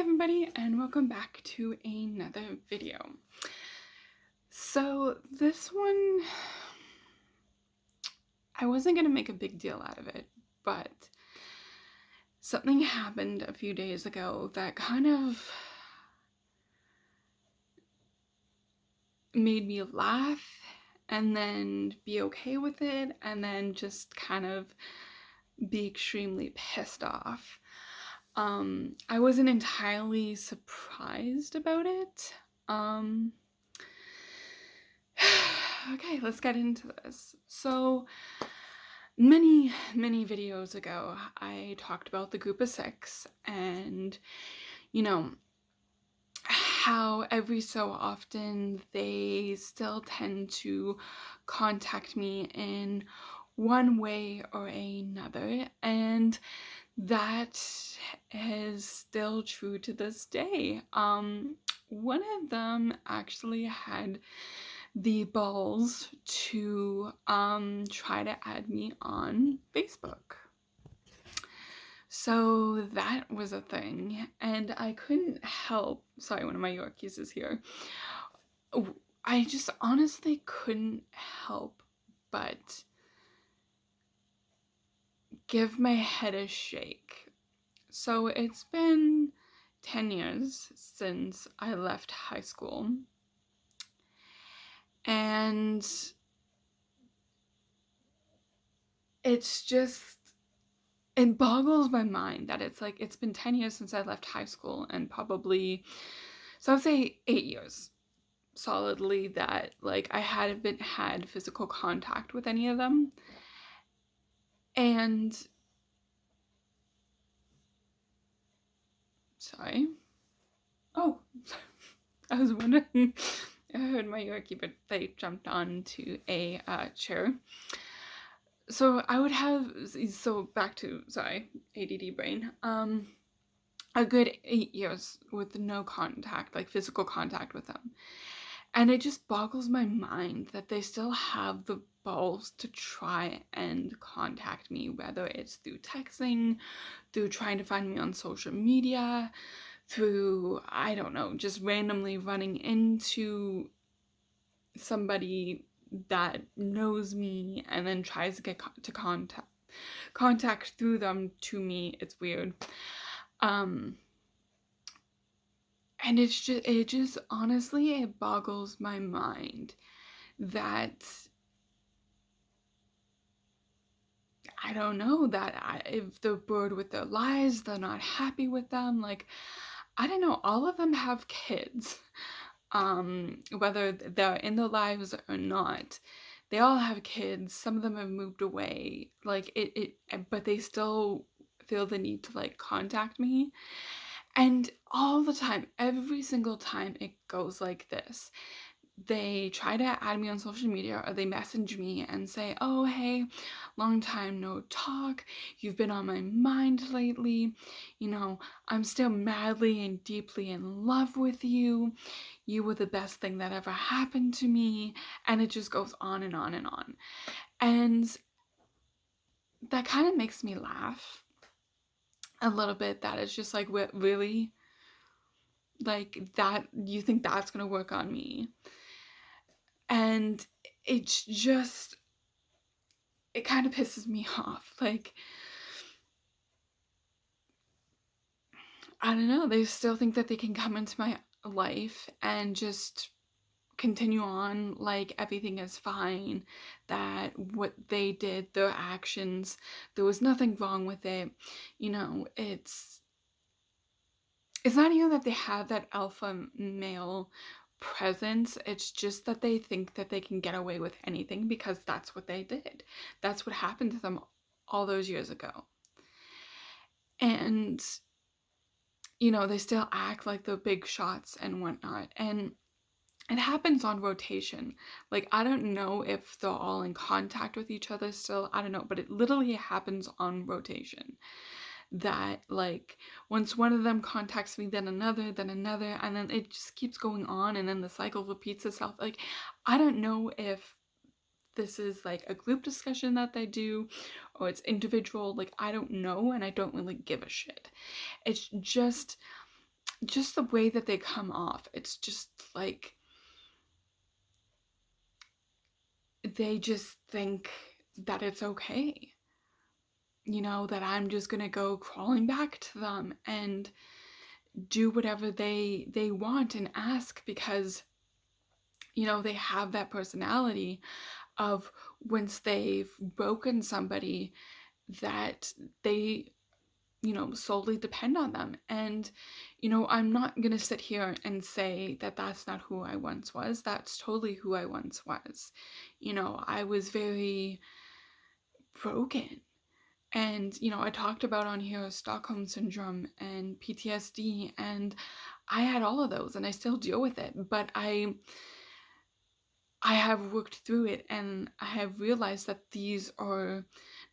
everybody, and welcome back to another video. So this one, I wasn't gonna make a big deal out of it, but something happened a few days ago that kind of made me laugh and then be okay with it and then just kind of be extremely pissed off. I wasn't entirely surprised about it. Okay, let's get into this. So many videos ago, I talked about the group of six and, how every so often they still tend to contact me in one way or another, and that is still true to this day. One of them actually had the balls to try to add me on Facebook. So that was a thing, and I couldn't help, sorry, one of my Yorkies is here. I just honestly couldn't help but give my head a shake. So it's been 10 years since I left high school, and it's just, it boggles my mind that it's been 10 years since I left high school, and probably, so I would say 8 years solidly that I hadn't had physical contact with any of them. And sorry, oh, I was wondering, I heard my Yorkie, but they jumped onto a chair. So I would have, so back to, sorry, ADD brain, a good 8 years with no contact, physical contact with them. And it just boggles my mind that they still have the balls to try and contact me, whether it's through texting, through trying to find me on social media, through, I don't know, just randomly running into somebody that knows me and then tries to get to contact through them to me. It's weird. And it just honestly, it boggles my mind that, I don't know, that if they're bored with their lives, they're not happy with them, I don't know, all of them have kids. Whether they're in their lives or not, they all have kids. Some of them have moved away, but they still feel the need to contact me. And all the time, every single time it goes like this, they try to add me on social media or they message me and say, oh, hey, long time no talk, you've been on my mind lately, I'm still madly and deeply in love with you, you were the best thing that ever happened to me, and it just goes on and on and on. And that kind of makes me laugh a little bit, that it's just really, that you think that's gonna work on me. And it's just, it kind of pisses me off. I don't know, they still think that they can come into my life and just continue on like everything is fine, that what they did, their actions, there was nothing wrong with it. It's not even that they have that alpha male presence, it's just that they think that they can get away with anything because that's what they did. That's what happened to them all those years ago. And, they still act like the big shots and whatnot. And it happens on rotation. I don't know if they're all in contact with each other still. I don't know, but it literally happens on rotation. That once one of them contacts me, then another, and then it just keeps going on, and then the cycle repeats itself. I don't know if this is a group discussion that they do or it's individual. I don't know, and I don't really give a shit. It's just just the way that they come off, it's just like they just think that it's okay, that I'm just gonna go crawling back to them and do whatever they want and ask, because they have that personality of, once they've broken somebody, that they solely depend on them. And I'm not gonna sit here and say that that's not who I once was. That's totally who I once was. I was very broken. And I talked about on here Stockholm syndrome and PTSD, and I had all of those, and I still deal with it, but I have worked through it, and I have realized that these are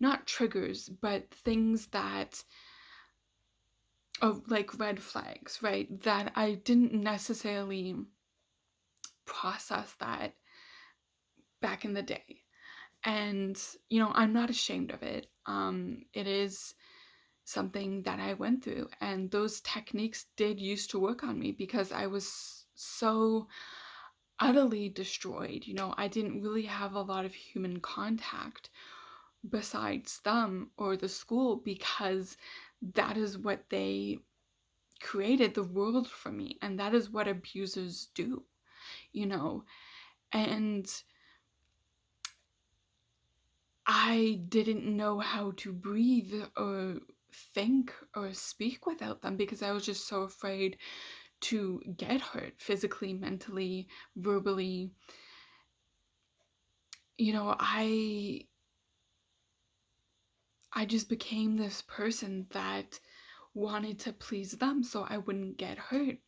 not triggers, but things that are like red flags, right? That I didn't necessarily process that back in the day. And, I'm not ashamed of it. It is something that I went through, and those techniques did used to work on me because I was so utterly destroyed. I didn't really have a lot of human contact besides them or the school, because that is what they created the world for me, and that is what abusers do, you know. And I didn't know how to breathe or think or speak without them, because I was just so afraid to get hurt physically, mentally, verbally. I just became this person that wanted to please them so I wouldn't get hurt.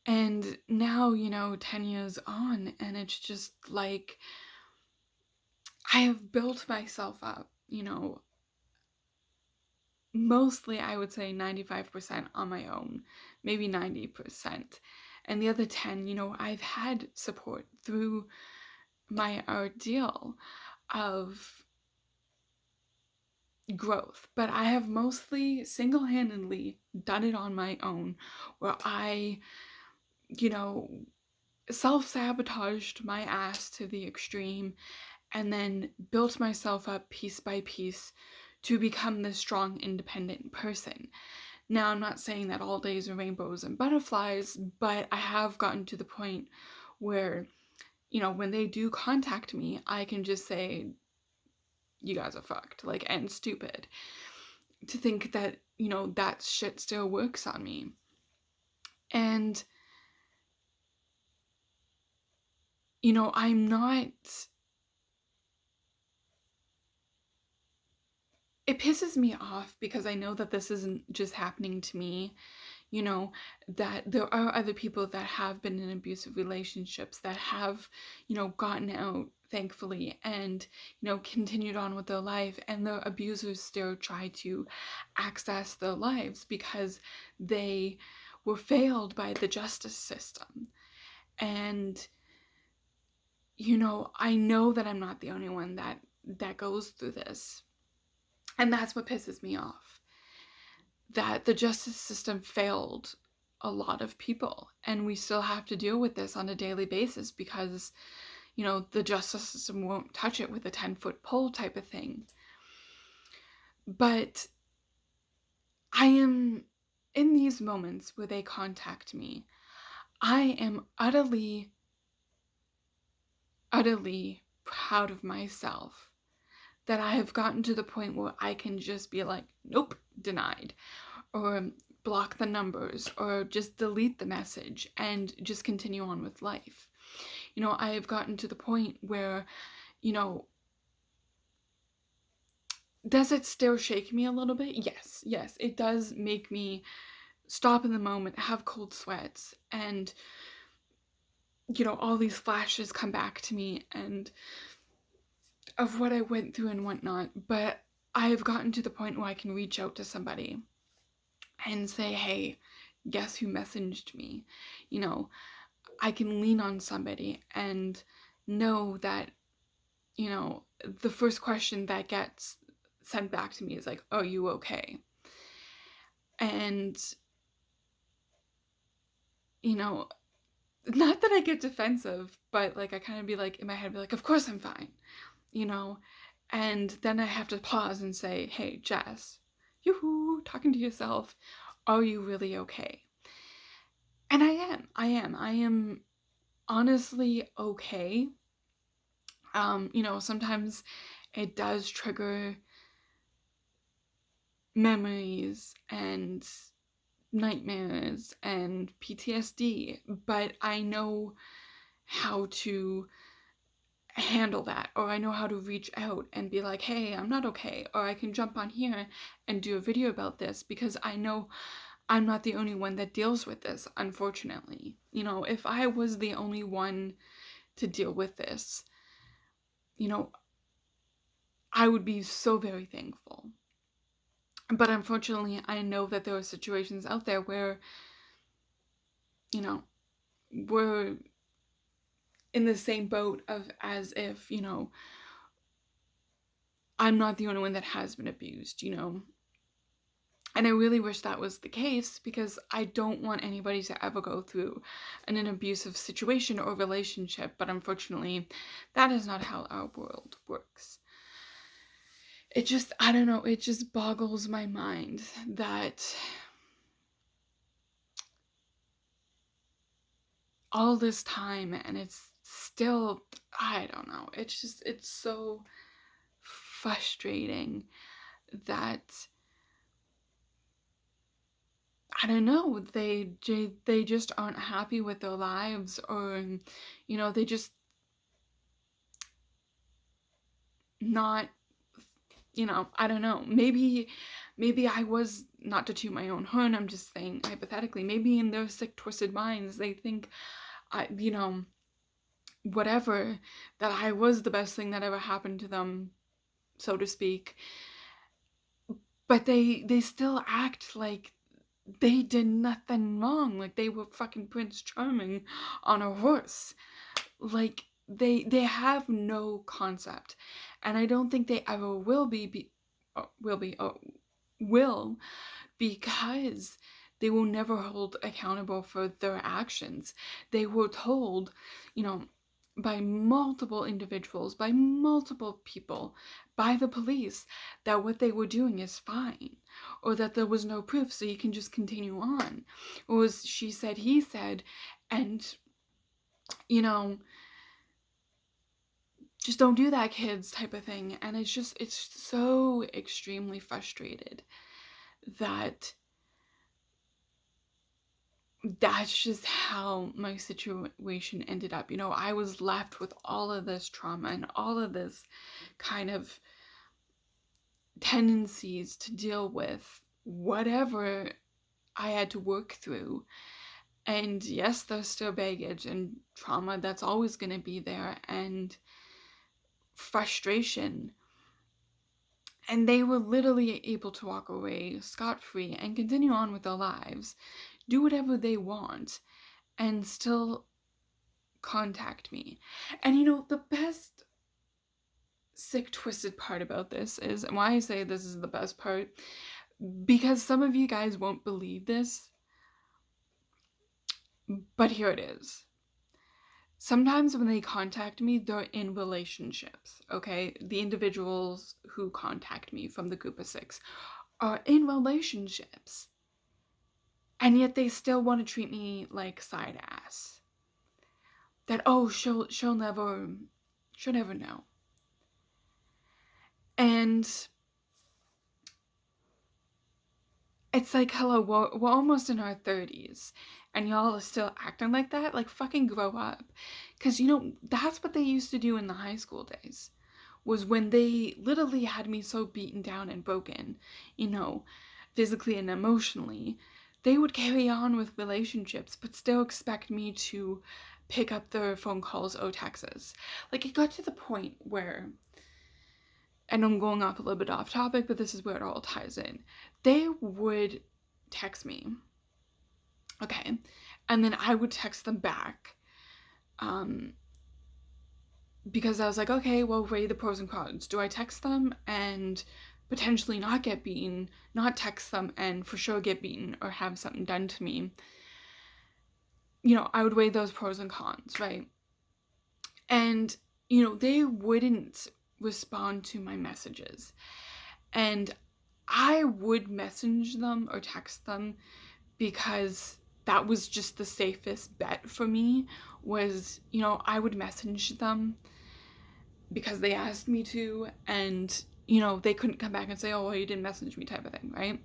And now, 10 years on, and it's just like I have built myself up, mostly I would say 95% on my own, maybe 90%. And the other 10, I've had support through my ordeal of growth, but I have mostly single-handedly done it on my own, where I, you know, self-sabotaged my ass to the extreme, and then built myself up piece by piece to become this strong, independent person. Now, I'm not saying that all days are rainbows and butterflies, but I have gotten to the point where, when they do contact me, I can just say, you guys are fucked, like, and stupid. To think that, that shit still works on me. And, I'm not. It pisses me off because I know that this isn't just happening to me, that there are other people that have been in abusive relationships that have, gotten out, thankfully, and, continued on with their life, and the abusers still try to access their lives because they were failed by the justice system. And, I know that I'm not the only one that goes through this. And that's what pisses me off. That the justice system failed a lot of people, and we still have to deal with this on a daily basis because, the justice system won't touch it with a 10-foot pole type of thing. But I am, in these moments where they contact me, I am utterly, utterly proud of myself that I have gotten to the point where I can just be like, nope, denied, or block the numbers, or just delete the message and just continue on with life. I have gotten to the point where, does it still shake me a little bit? Yes, it does make me stop in the moment, have cold sweats, and, all these flashes come back to me and of what I went through and whatnot. But I have gotten to the point where I can reach out to somebody and say, hey, guess who messaged me? I can lean on somebody and know that, the first question that gets sent back to me is like, oh, you okay? And you know, not that I get defensive, but like I kind of be like, in my head, be like, of course I'm fine, you know? And then I have to pause and say, hey, Jess, yoo-hoo, talking to yourself, are you really okay? And I am honestly okay. Sometimes it does trigger memories and nightmares and PTSD, but I know how to handle that, or I know how to reach out and be like, hey, I'm not okay, or I can jump on here and do a video about this because I know I'm not the only one that deals with this, unfortunately. If I was the only one to deal with this, you know, I would be so very thankful. But unfortunately, I know that there are situations out there where, we're in the same boat of as if, I'm not the only one that has been abused. And I really wish that was the case because I don't want anybody to ever go through an abusive situation or relationship, but unfortunately, that is not how our world works. I don't know, it just boggles my mind that all this time and it's still, I don't know, it's so frustrating that I don't know, they just aren't happy with their lives, or they just not, I don't know. Maybe I was, not to toot my own horn, I'm just saying hypothetically, maybe in their sick twisted minds they think whatever, that I was the best thing that ever happened to them, so to speak. But they still act like they did nothing wrong, like they were fucking Prince Charming on a horse. Like they have no concept, and I don't think they ever will, because they will never hold accountable for their actions. They were told, by multiple individuals, by multiple people, by the police, that what they were doing is fine, or that there was no proof, so you can just continue on. Or was she said, he said, and, just don't do that, kids, type of thing. And it's so extremely frustrated that that's just how my situation ended up. I was left with all of this trauma and all of this kind of tendencies to deal with whatever I had to work through. And yes, there's still baggage and trauma that's always going to be there, and frustration. And they were literally able to walk away scot-free and continue on with their lives, do whatever they want, and still contact me. And the best sick twisted part about this is, and why I say this is the best part, because some of you guys won't believe this, but here it is. Sometimes when they contact me, they're in relationships, okay? The individuals who contact me from the group of 6 are in relationships. And yet they still want to treat me like side ass. That, oh, she'll never know. And it's like, hello, we're almost in our 30s, and y'all are still acting like that? Like, fucking grow up. Because, that's what they used to do in the high school days, was when they literally had me so beaten down and broken, physically and emotionally, they would carry on with relationships, but still expect me to pick up their phone calls or texts. Like, it got to the point where, and I'm going off a little bit off topic, but this is where it all ties in. They would text me, okay, and then I would text them back, because I was like, okay, well, weigh the pros and cons. Do I text them and potentially not get beaten, not text them and for sure get beaten or have something done to me? I would weigh those pros and cons, right? And, they wouldn't respond to my messages. And I would message them or text them because that was just the safest bet for me was, I would message them because they asked me to, and, they couldn't come back and say, oh, well, you didn't message me type of thing, right?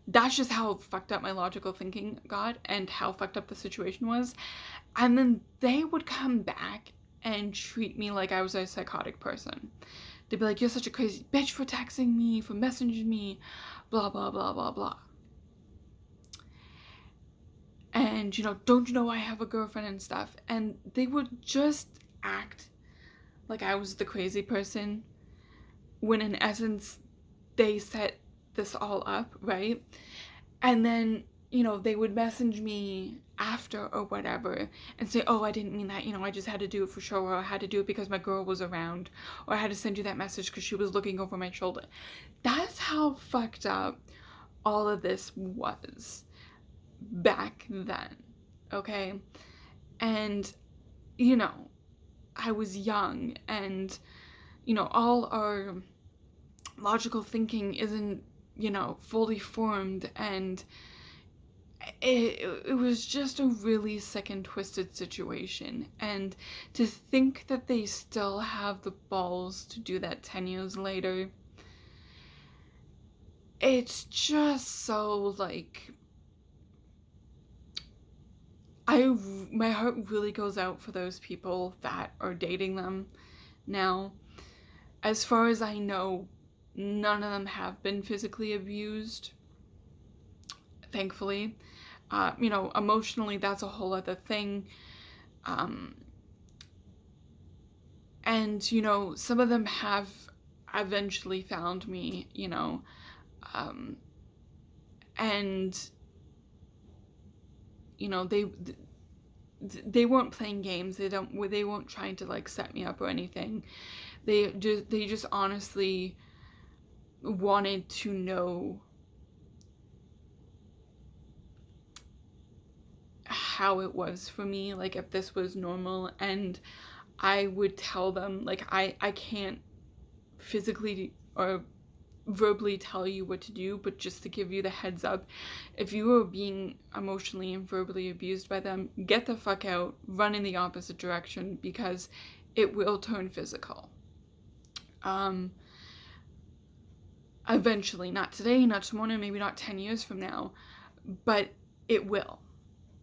That's just how fucked up my logical thinking got and how fucked up the situation was. And then they would come back and treat me like I was a psychotic person. They'd be like, you're such a crazy bitch for texting me, for messaging me, blah, blah, blah, blah, blah. And, don't you know I have a girlfriend and stuff? And they would just act like I was the crazy person when in essence they set this all up, right? And then, they would message me after or whatever and say, oh, I didn't mean that, I just had to do it for sure, or I had to do it because my girl was around, or I had to send you that message because she was looking over my shoulder. That's how fucked up all of this was back then, okay? And, I was young, and, all our logical thinking isn't, fully formed, and it was just a really sick and twisted situation. And to think that they still have the balls to do that 10 years later, it's just so, like, my heart really goes out for those people that are dating them now. As far as I know, none of them have been physically abused, thankfully. Emotionally, that's a whole other thing. And, some of them have eventually found me, and, they weren't playing games. They weren't trying to, like, set me up or anything. They just honestly wanted to know how it was for me, like, if this was normal. And I would tell them, like, I can't physically or verbally tell you what to do, but just to give you the heads up, if you are being emotionally and verbally abused by them, get the fuck out, run in the opposite direction, because it will turn physical. Eventually, not today, not tomorrow, maybe not 10 years from now, but it will.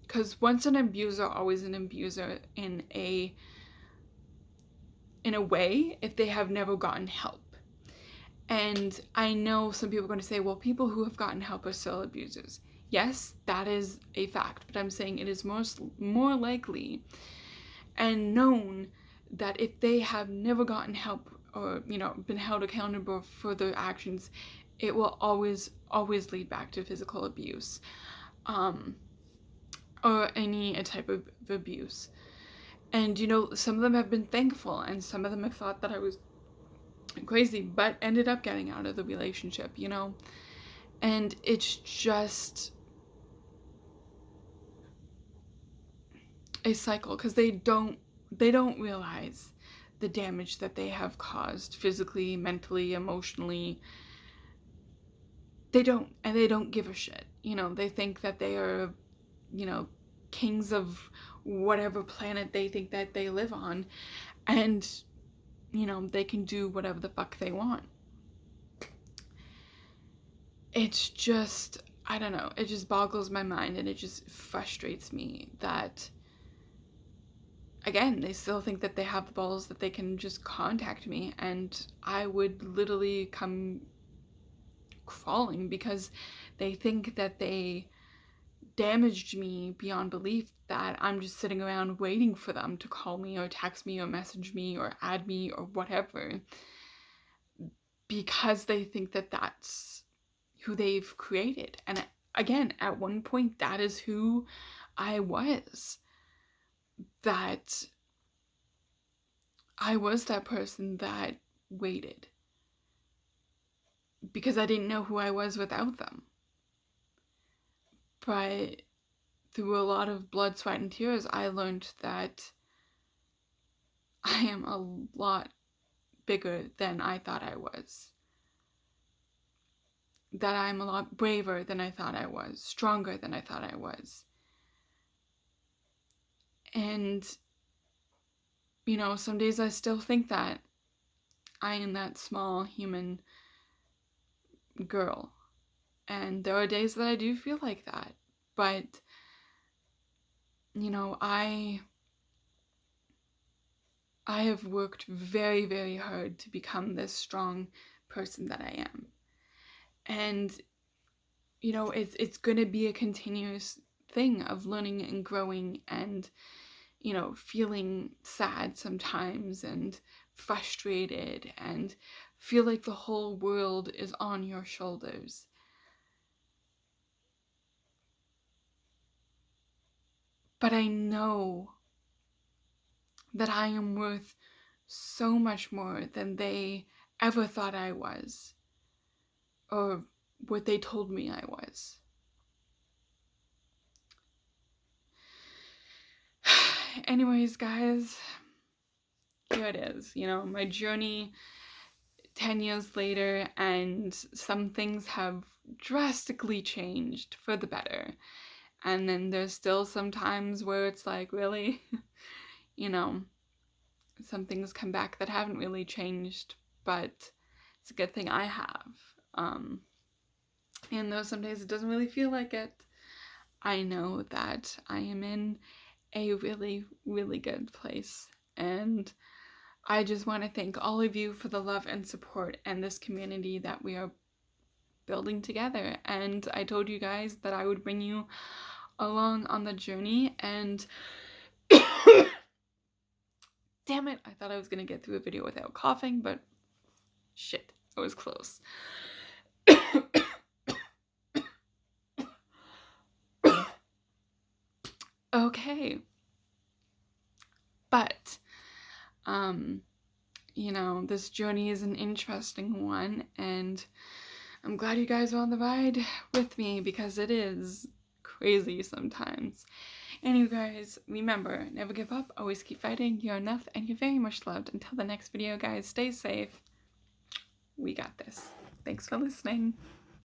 Because once an abuser, always an abuser in a way, if they have never gotten help. And I know some people are going to say, well, people who have gotten help are still abusers. Yes, that is a fact, but I'm saying it is more likely and known that if they have never gotten help or, been held accountable for their actions, it will always lead back to physical abuse, or any type of abuse. And, some of them have been thankful, and some of them have thought that I was crazy, but ended up getting out of the relationship, And it's just a cycle, because they don't realize the damage that they have caused physically, mentally, emotionally. They don't, and they don't give a shit. They think that they are, kings of whatever planet they think that they live on, and, they can do whatever the fuck they want. It's just, I don't know, it just boggles my mind, and it just frustrates me that, again, they still think that they have the balls that they can just contact me, and I would literally come crawling, because they think that they damaged me beyond belief, that I'm just sitting around waiting for them to call me or text me or message me or add me or whatever, because they think that that's who they've created. And again, at one point, that is who I was. That I was that person that waited, because I didn't know who I was without them. But through a lot of blood, sweat, and tears, I learned that I am a lot bigger than I thought I was. That I'm a lot braver than I thought I was, stronger than I thought I was. And, some days I still think that I am that small human girl. And there are days that I do feel like that. But, I have worked very, very hard to become this strong person that I am. And, it's going to be a continuous thing of learning and growing and, feeling sad sometimes and frustrated and feel like the whole world is on your shoulders. But I know that I am worth so much more than they ever thought I was, or what they told me I was. Anyways, guys, here it is, my journey 10 years later, and some things have drastically changed for the better. And then there's still some times where it's like, really? Some things come back that haven't really changed, but it's a good thing I have. And though some days it doesn't really feel like it, I know that I am in a really, really good place. And I just want to thank all of you for the love and support and this community that we are building together. And I told you guys that I would bring you along on the journey, and damn it, I thought I was going to get through a video without coughing, but shit, I was close. Okay. But, this journey is an interesting one, and I'm glad you guys are on the ride with me, because it is crazy sometimes. And you guys, remember, never give up, always keep fighting, you're enough, and you're very much loved. Until the next video, guys, stay safe. We got this. Thanks for listening.